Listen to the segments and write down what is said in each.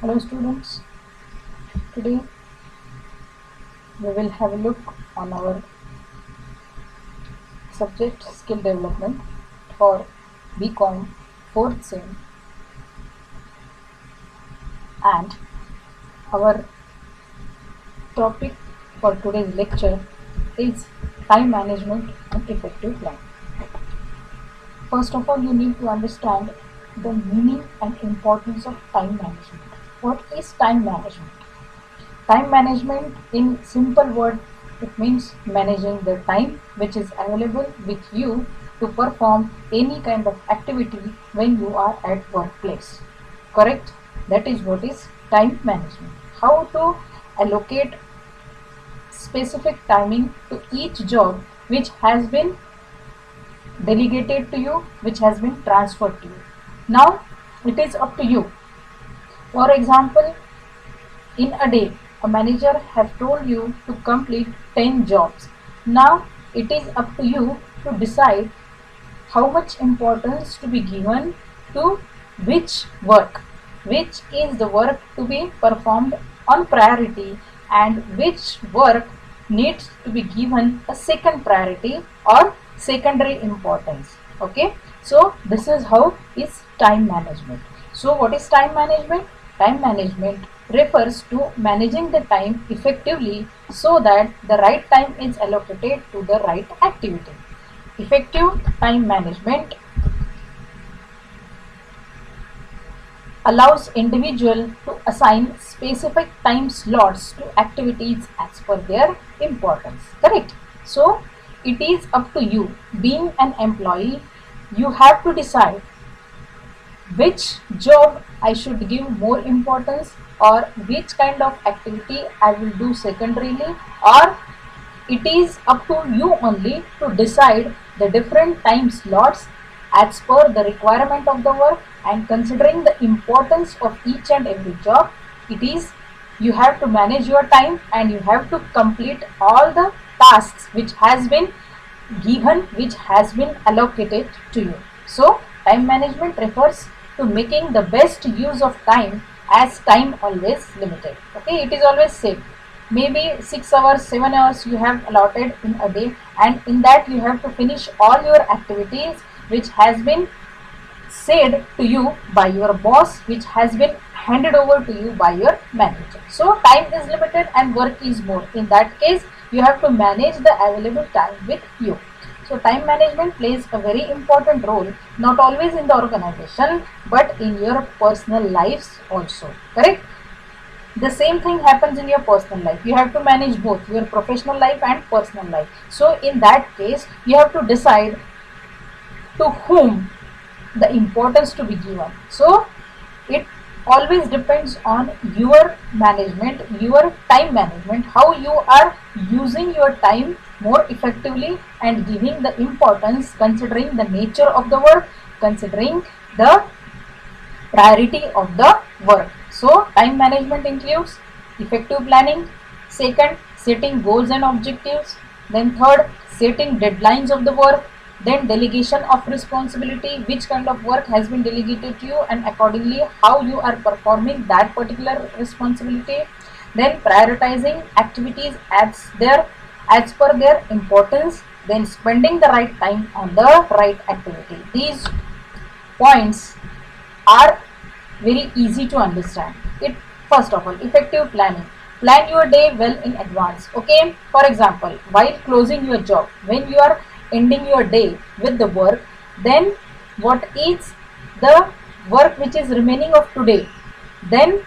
Hello students, today we will have a look on our subject skill development for BCom 4th sem, and our topic for today's lecture is time management and effective planning. First of all, you need to understand the meaning and importance of time management. What is time management? Time management, in simple word, it means managing the time which is available with you to perform any kind of activity when you are at workplace. Correct? That is what is time management. How to allocate specific timing to each job which has been delegated to you, which has been transferred to you. Now it is up to you. For example, in a day, a manager has told you to complete 10 jobs. Now it is up to you to decide how much importance to be given to which work, which is the work to be performed on priority, and which work needs to be given a second priority or secondary importance. Okay, so this is how is time management. So what is time management? Time management refers to managing the time effectively so that the right time is allocated to the right activity. Effective time management allows individual to assign specific time slots to activities as per their importance. Correct? So it is up to you. Being an employee, you have to decide which job I should give more importance, or which kind of activity I will do secondarily, or it is up to you only to decide the different time slots as per the requirement of the work, and considering the importance of each and every job. It is you have to manage your time and you have to complete all the tasks which has been given, which has been allocated to you. So time management refers to making the best use of time, as time always limited. Okay, it is always safe. Maybe 6 hours, 7 hours you have allotted in a day, and in that you have to finish all your activities which has been said to you by your boss, which has been handed over to you by your manager. So time is limited and work is more. In that case, you have to manage the available time with you. So time management plays a very important role, not always in the organization but in your personal lives also. Correct? The same thing happens in your personal life. You have to manage both your professional life and personal life. So in that case, you have to decide to whom the importance to be given. So it always depends on your management, your time management, how you are using your time more effectively and giving the importance considering the nature of the work, considering the priority of the work. So time management includes effective planning, second, setting goals and objectives, then third, setting deadlines of the work, then delegation of responsibility, which kind of work has been delegated to you and accordingly how you are performing that particular responsibility, then prioritizing activities as per their importance, then spending the right time on the right activity. These points are very easy to understand. It first of all, effective planning. Plan your day well in advance. Okay, for example, while closing your job, when you are ending your day with the work, then what is the work which is remaining of today, then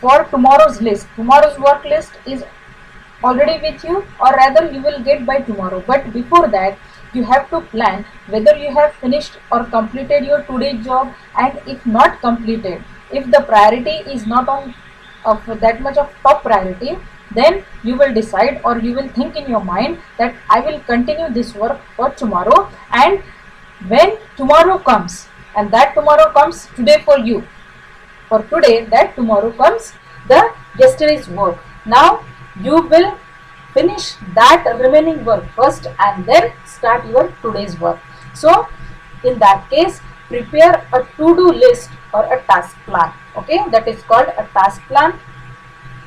for tomorrow's work list is already with you, or rather you will get by tomorrow. But before that, you have to plan whether you have finished or completed your today's job, and if not completed, if the priority is not on of that much of top priority, then you will decide or you will think in your mind that I will continue this work for tomorrow, and when tomorrow comes, and that tomorrow comes today for you, for today, that tomorrow comes the yesterday's work. Now you will finish that remaining work first and then start your today's work. So in that case, prepare a to-do list or a task plan. Okay, that is called a task plan.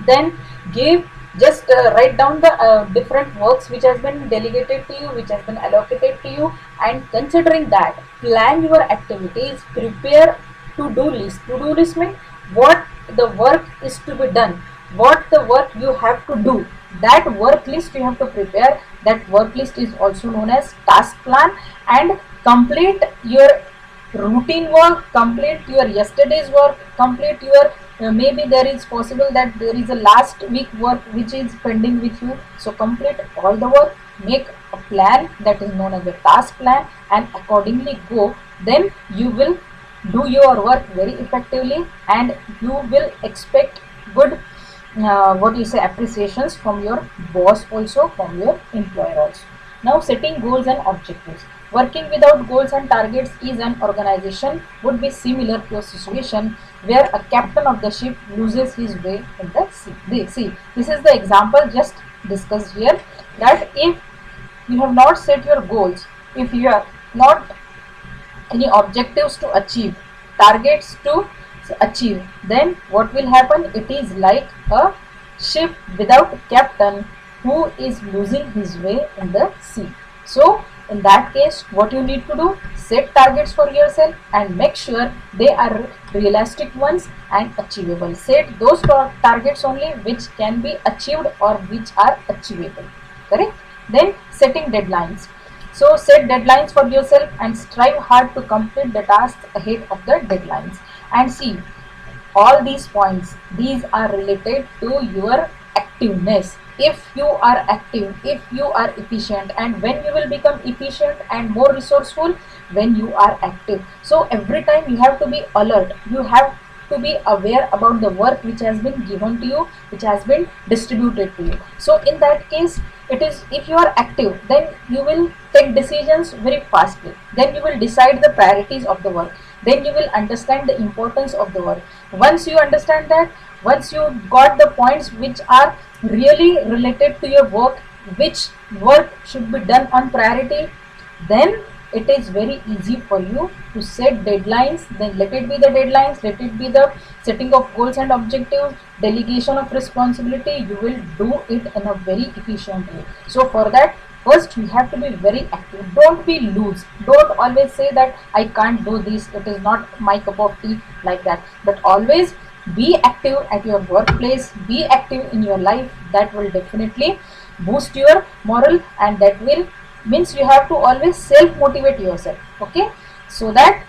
Then give, just write down the different works which has been delegated to you, which has been allocated to you, and considering that, plan your activities, prepare to-do list. To-do list means what the work is to be done, what the work you have to do, that work list you have to prepare. That work list is also known as task plan. And complete your routine work, complete your yesterday's work, complete your maybe there is possible that there is a last week work which is pending with you, so complete all the work, make a plan that is known as a task plan, and accordingly go. Then you will do your work very effectively, and you will expect good what you say appreciations from your boss, also from your employer also. Now, setting goals and objectives. Working without goals and targets is an organization would be similar to a situation where a captain of the ship loses his way in the sea. See, this is the example just discussed here, that if you have not set your goals, if you have not any objectives to achieve, targets to achieve, then what will happen? It is like a ship without captain who is losing his way in the sea. So in that case, what you need to do, set targets for yourself and make sure they are realistic ones and achievable. Set those targets only which can be achieved or which are achievable. Correct? Then setting deadlines. So set deadlines for yourself and strive hard to complete the tasks ahead of the deadlines. And see, all these points, these are related to your activeness. If you are active, if you are efficient, and when you will become efficient and more resourceful, when you are active. So every time you have to be alert, you have to be aware about the work which has been given to you, which has been distributed to you. So in that case, it is, if you are active, then you will take decisions very fastly, then you will decide the priorities of the work, then you will understand the importance of the work. Once you understand that, once you got the points which are really related to your work, which work should be done on priority, then it is very easy for you to set deadlines. Then let it be the deadlines, let it be the setting of goals and objectives, delegation of responsibility, you will do it in a very efficient way. So for that, first you have to be very active. Don't be loose. Don't always say that I can't do this, it is not my cup of tea, like that. But always be active at your workplace, be active in your life. That will definitely boost your moral, and that will means you have to always self motivate yourself. Okay, so that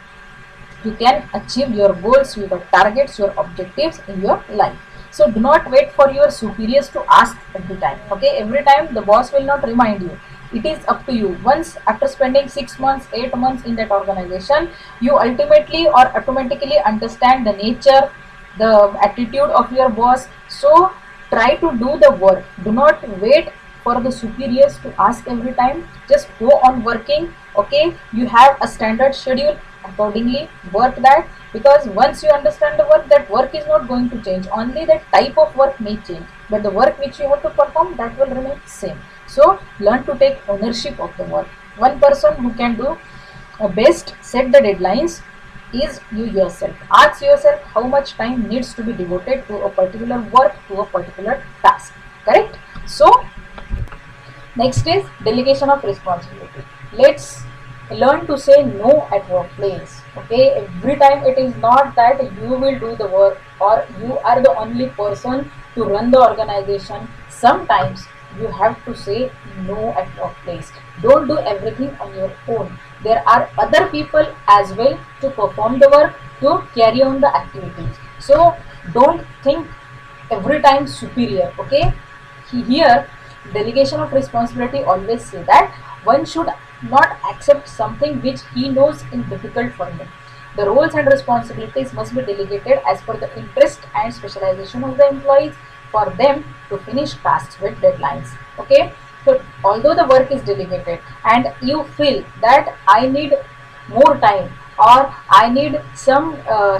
you can achieve your goals, your targets, your objectives in your life. So do not wait for your superiors to ask every time. Okay, every time the boss will not remind you. It is up to you. Once after spending 6 months, 8 months in that organization, you ultimately or automatically understand the nature, the attitude of your boss. So try to do the work. Do not wait for the superiors to ask every time. Just go on working. Okay, you have a standard schedule, accordingly work that, because once you understand the work, that work is not going to change, only the type of work may change, but the work which you have to perform, that will remain same. So learn to take ownership of the work. One person who can do best set the deadlines is you yourself. Ask yourself how much time needs to be devoted to a particular work, to a particular task. Correct? So next is delegation of responsibility. Let's learn to say no at workplace. Okay, every time it is not that you will do the work or you are the only person to run the organization. Sometimes you have to say no at workplace. Don't do everything on your own. There are other people as well to perform the work, to carry on the activities. So don't think every time superior. Okay, here delegation of responsibility always say that one should not accept something which he knows is difficult for him. The roles and responsibilities must be delegated as per the interest and specialization of the employees for them to finish tasks with deadlines. Okay, so although the work is delegated and you feel that I need more time, or I need some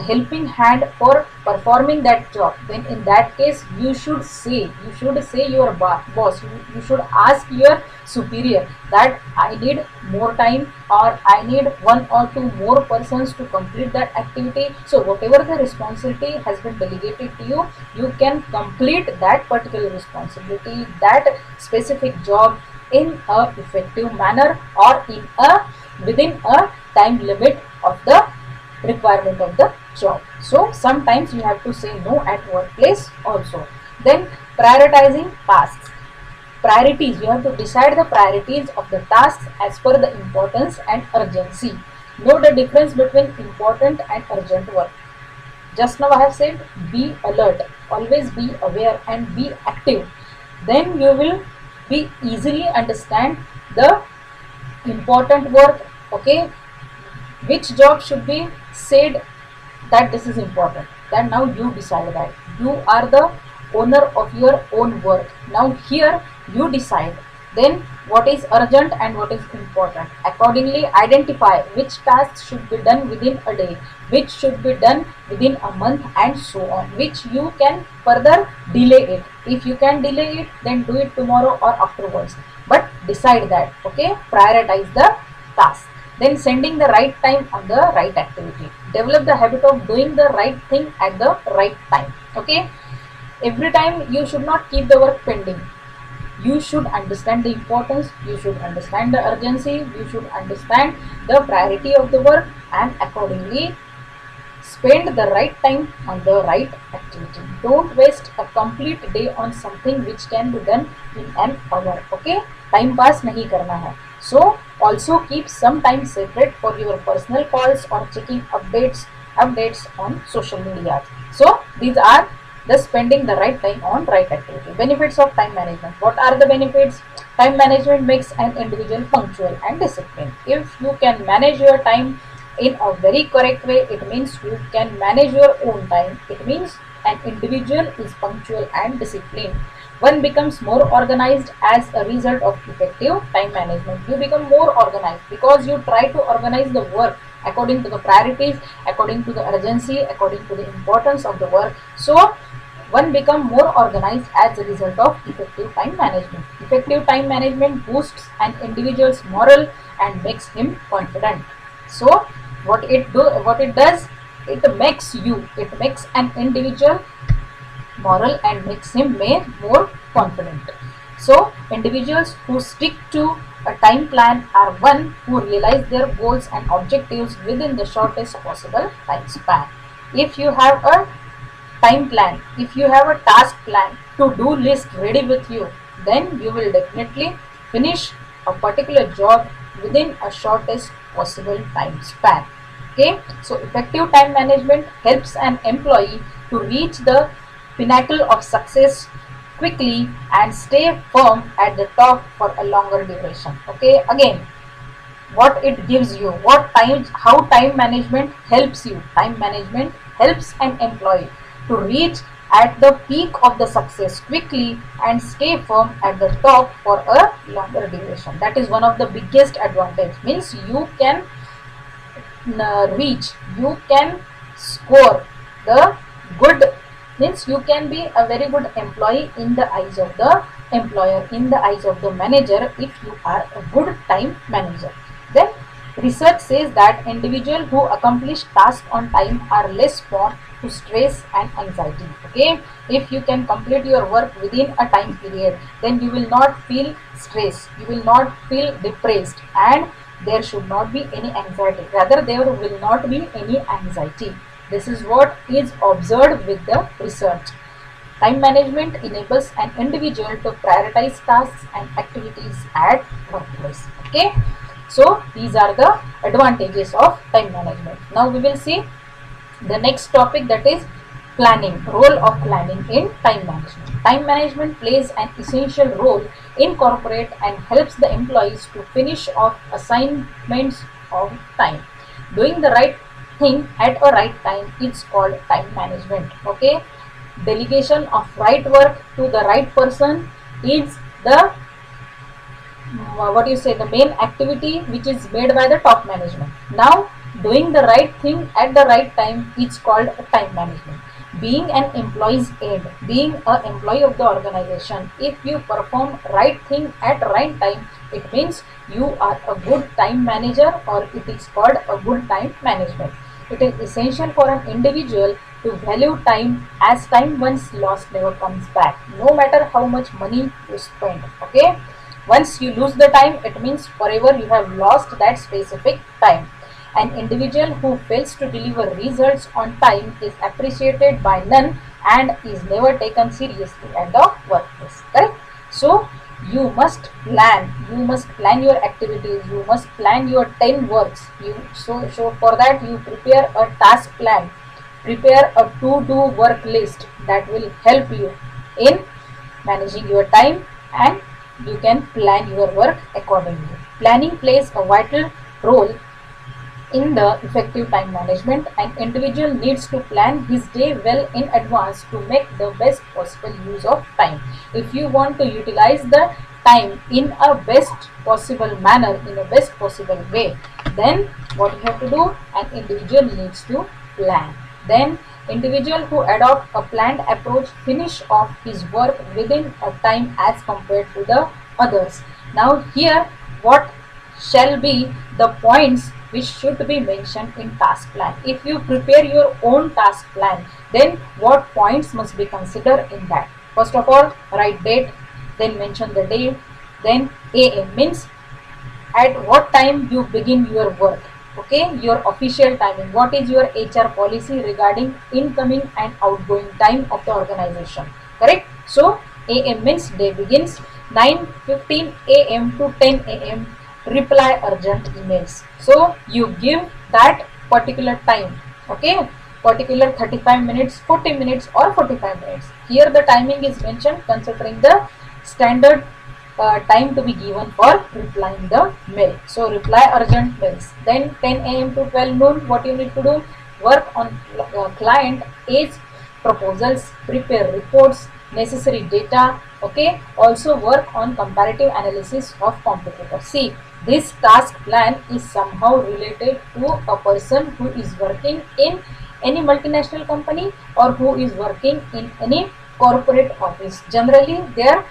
helping hand for performing that job, then in that case you should say your boss, you should ask your superior that I need more time, or I need one or two more persons to complete that activity. So whatever the responsibility has been delegated to you, you can complete that particular responsibility, that specific job in a effective manner, or in a within a time limit of the requirement of the job. So sometimes you have to say no at workplace also. Then prioritizing tasks. Priorities, you have to decide the priorities of the tasks as per the importance and urgency. Know the difference between important and urgent work. Just now I have said be alert, always be aware and be active. Then you will be easily understand the important work, okay, which job should be said that this is important. Then now you decide that you are the owner of your own work. Now here you decide then what is urgent and what is important. Accordingly identify which tasks should be done within a day, which should be done within a month, and so on, which you can further delay it. If you can delay it, then do it tomorrow or afterwards, but decide that, okay, prioritize the task. Then sending the right time on the right activity. Develop the habit of doing the right thing at the right time, okay. Every time you should not keep the work pending. You should understand the importance, you should understand the urgency, you should understand the priority of the work, and accordingly spend the right time on the right activity. Don't waste a complete day on something which can be done in an hour, okay. Time pass nahi karna hai. So also keep some time separate for your personal calls or checking updates on social media. So these are the spending the right time on right activity. Benefits of time management. What are the benefits? Time management makes an individual punctual and disciplined. If you can manage your time in a very correct way, it means you can manage your own time. It means an individual is punctual and disciplined. One becomes more organized as a result of effective time management. You become more organized because you try to organize the work according to the priorities, according to the urgency, according to the importance of the work. So one become more organized as a result of effective time management. Effective time management boosts an individual's morale and makes him confident. So what it does, it makes an individual moral and makes him more confident. So individuals who stick to a time plan are one who realize their goals and objectives within the shortest possible time span. If you have a time plan, if you have a task plan, to do list ready with you, then you will definitely finish a particular job within a shortest possible time span. Okay, so effective time management helps an employee to reach the pinnacle of success quickly and stay firm at the top for a longer duration. Okay, again, what it gives you, how time management helps you. Time management helps an employee to reach at the peak of the success quickly and stay firm at the top for a longer duration. That is one of the biggest advantage. Means you can you can score the good, means you can be a very good employee in the eyes of the employer, in the eyes of the manager, if you are a good time manager. Then research says that individuals who accomplish tasks on time are less prone to stress and anxiety. Okay, if you can complete your work within a time period, then you will not feel stress, you will not feel depressed, and there should not be any anxiety. Rather, there will not be any anxiety. This is what is observed with the research. Time management enables an individual to prioritize tasks and activities at workplace. Okay, so these are the advantages of time management. Now we will see the next topic, that is planning, role of planning in time management. Time management plays an essential role in corporate and helps the employees to finish off assignments on time. Doing the right thing at a right time is called time management. Okay, delegation of right work to the right person is the the main activity which is made by the top management. Now Doing the right thing at the right time is called time management. Being an employee's aid, being an employee of the organization, if you perform right thing at right time, it means you are a good time manager, or it is called a good time management. It is essential for an individual to value time, as time once lost never comes back, no matter how much money you spend. Okay, once you lose the time, it means forever you have lost that specific time. An individual who fails to deliver results on time is appreciated by none and is never taken seriously at the workplace. Correct? So you must plan your activities, you must plan your 10 works. So for that you prepare a task plan, prepare a to-do work list that will help you in managing your time, and you can plan your work accordingly. Planning plays a vital role in the effective time management. An individual needs to plan his day well in advance to make the best possible use of time. If you want to utilize the time in a best possible manner, in a best possible way, then what you have to do, an individual needs to plan. Then individual who adopt a planned approach finish off his work within a time as compared to the others. Now here, what shall be the points which should be mentioned in task plan? If you prepare your own task plan, then what points must be considered in that? First of all, write date, then mention the day, then AM means at what time you begin your work. Okay, your official timing, what is your HR policy regarding incoming and outgoing time of the organization. Correct? So AM means day begins 9:15 AM to 10 AM, reply urgent emails. So you give that particular time. Okay, particular 35 minutes, 40 minutes or 45 minutes. Here the timing is mentioned considering the standard time to be given for replying the mail. So reply urgent mails. Then 10 AM to 12 noon, what you need to do? Work on client age proposals, prepare reports, necessary data. Okay, also work on comparative analysis of competitors. See, this task plan is somehow related to a person who is working in any multinational company or who is working in any corporate office. Generally their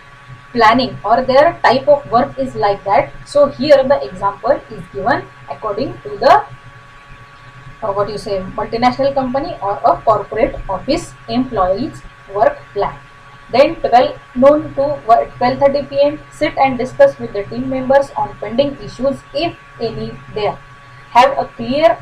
planning or their type of work is like that. So here the example is given according to the what you say, multinational company or a corporate office employees work plan. Then 12 noon to 12:30 p.m. sit and discuss with the team members on pending issues if any there. Have a clear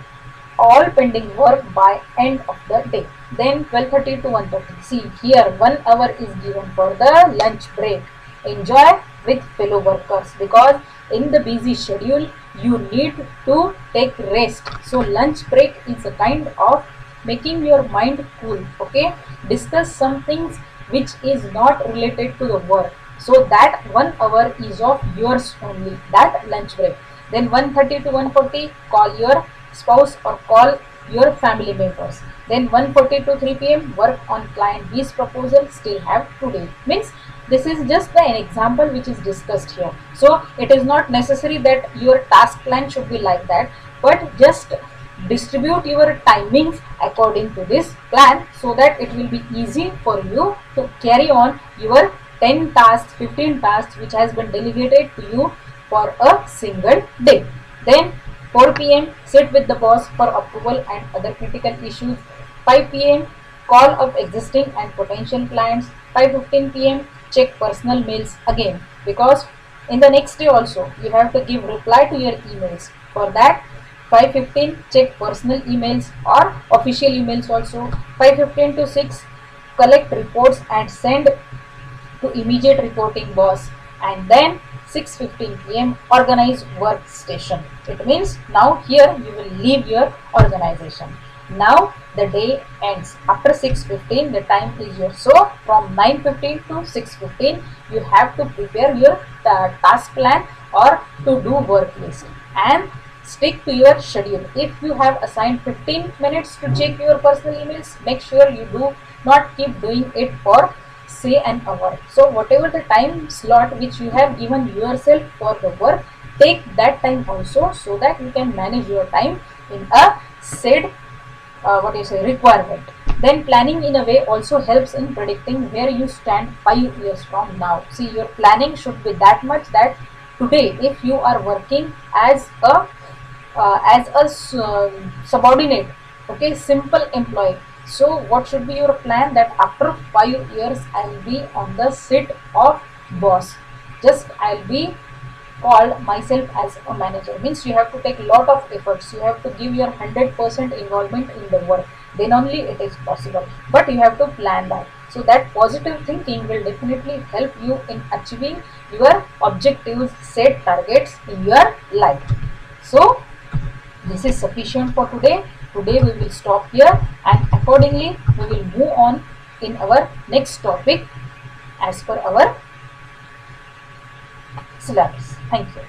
all pending work by end of the day. Then 12:30 to 1:30. See here 1 hour is given for the lunch break. Enjoy with fellow workers, because in the busy schedule you need to take rest. So lunch break is a kind of making your mind cool. Okay, discuss some things which is not related to the work. So that 1 hour is of yours only, that lunch break. Then 1:30 to 1:40, call your spouse or call your family members. Then 1:40 to 3 p.m. work on client B's proposal, still have today. Means this is just an example which is discussed here. So it is not necessary that your task plan should be like that, but just distribute your timings according to this plan so that it will be easy for you to carry on your 10 tasks, 15 tasks which has been delegated to you for a single day. Then 4 p.m. sit with the boss for approval and other critical issues. 5 p.m. call up existing and potential clients. 5:15 p.m. check personal mails again, because in the next day also you have to give reply to your emails. For that 5:15 check personal emails or official emails also. 5:15 to 6 collect reports and send to immediate reporting boss. And then 6:15 p.m. organize workstation. It means now here you will leave your organization. Now the day ends after 6:15, the time is yours. So from 9:15 to 6:15 you have to prepare your task plan or to do work list and stick to your schedule. If you have assigned 15 minutes to check your personal emails, make sure you do not keep doing it for say an hour. So whatever the time slot which you have given yourself for the work, take that time also, so that you can manage your time in a said requirement. Then planning in a way also helps in predicting where you stand 5 years from now. See, your planning should be that much that today, if you are working as a subordinate, okay, simple employee, so what should be your plan? That after 5 years I will be on the seat of boss, just I'll be called myself as a manager. Means you have to take lot of efforts, you have to give your 100% involvement in the work, then only it is possible. But you have to plan that, so that positive thinking will definitely help you in achieving your objectives, set targets in your life. So this is sufficient for today. Today we will stop here, and accordingly we will move on in our next topic as per our syllabus. Thank you.